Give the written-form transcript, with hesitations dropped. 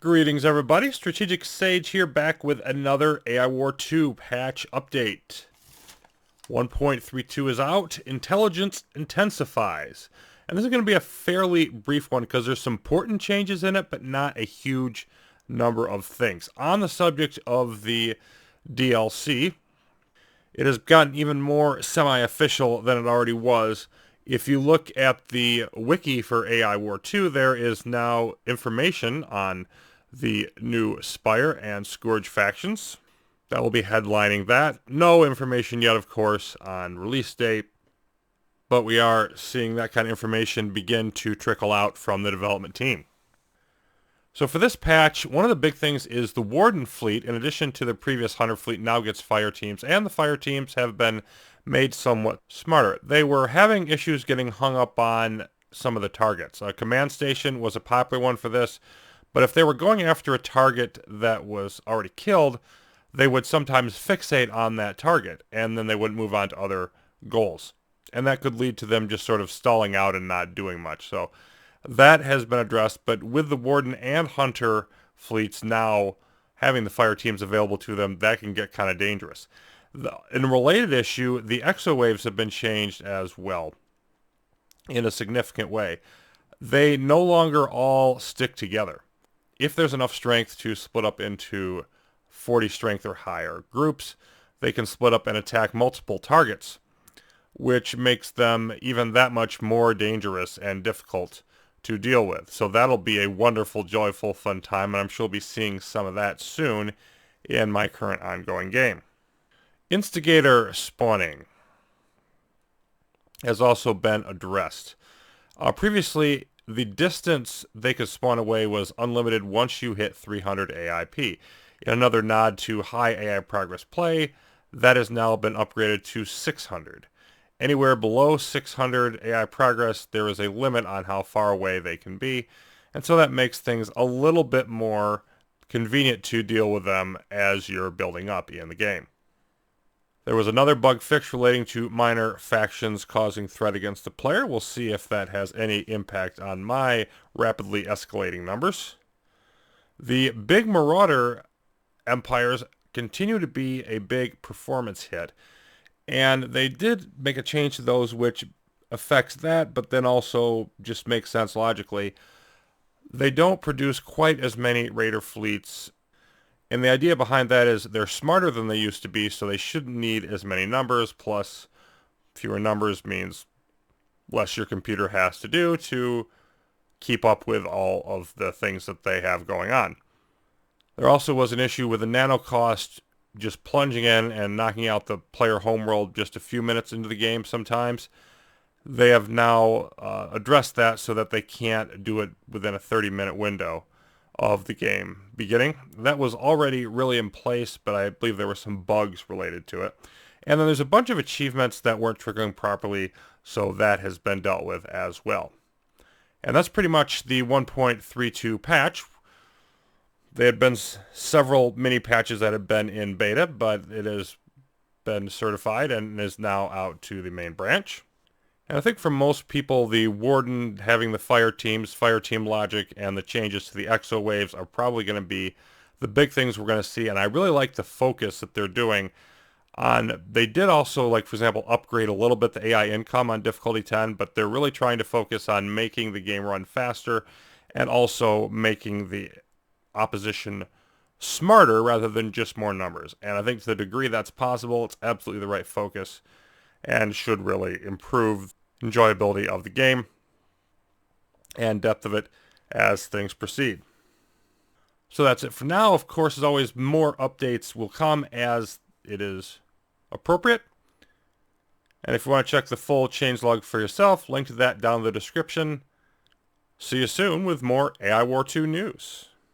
Greetings everybody, Strategic Sage here back with another AI War 2 patch update. 1.32 is out, Intelligence Intensifies. And this is going to be a fairly brief one because there's some important changes in it, but not a huge number of things. On the subject of the DLC, it has gotten even more semi-official than it already was. If you look at the wiki for AI War 2, there is now information on the new Spire and Scourge factions. That will be headlining that. No information yet, of course, on release date, but we are seeing that kind of information begin to trickle out from the development team. So for this patch, one of the big things is the Warden Fleet, in addition to the previous Hunter Fleet, now gets fire teams, and the fire teams have been made somewhat smarter. They were having issues getting hung up on some of the targets. A command station was a popular one for this, but if they were going after a target that was already killed, they would sometimes fixate on that target, and then they wouldn't move on to other goals. And that could lead to them just sort of stalling out and not doing much. So that has been addressed, but with the Warden and Hunter fleets now having the fire teams available to them, that can get kind of dangerous. In a related issue, the Exo Waves have been changed as well in a significant way. They no longer all stick together. If there's enough strength to split up into 40 strength or higher groups, they can split up and attack multiple targets, which makes them even that much more dangerous and difficult to deal with. So that'll be a wonderful, joyful, fun time, and I'm sure we'll be seeing some of that soon in my current ongoing game. Instigator spawning has also been addressed. Previously, the distance they could spawn away was unlimited once you hit 300 AIP. In another nod to high AI progress play, that has now been upgraded to 600. Anywhere below 600 AI progress, there is a limit on how far away they can be, and so that makes things a little bit more convenient to deal with them as you're building up in the game. There was another bug fix relating to minor factions causing threat against the player. We'll see if that has any impact on my rapidly escalating numbers. The big Marauder empires continue to be a big performance hit, and they did make a change to those which affects that, but then also just makes sense logically. They don't produce quite as many Raider fleets, and the idea behind that is they're smarter than they used to be, so they shouldn't need as many numbers, plus fewer numbers means less your computer has to do to keep up with all of the things that they have going on. There also was an issue with the nano cost just plunging in and knocking out the player homeworld just a few minutes into the game sometimes. They have now addressed that so that they can't do it within a 30-minute window of the game beginning. That was already really in place, but I believe there were some bugs related to it. And then there's a bunch of achievements that weren't triggering properly, so that has been dealt with as well. And that's pretty much the 1.32 patch. There had been several mini patches that had been in beta, but it has been certified and is now out to the main branch. And I think for most people, the Warden having the fire teams, fire team logic, and the changes to the Exo Waves are probably going to be the big things we're going to see. And I really like the focus that they're doing on. They did also, like, for example, upgrade a little bit the AI income on difficulty 10, but they're really trying to focus on making the game run faster and also making the opposition smarter rather than just more numbers. And I think to the degree that's possible, it's absolutely the right focus and should really improve enjoyability of the game and depth of it as things proceed. So that's it for now. Of course, as always, more updates will come as it is appropriate. And if you want to check the full changelog for yourself, link to that down in the description. See you soon with more AI War 2 news.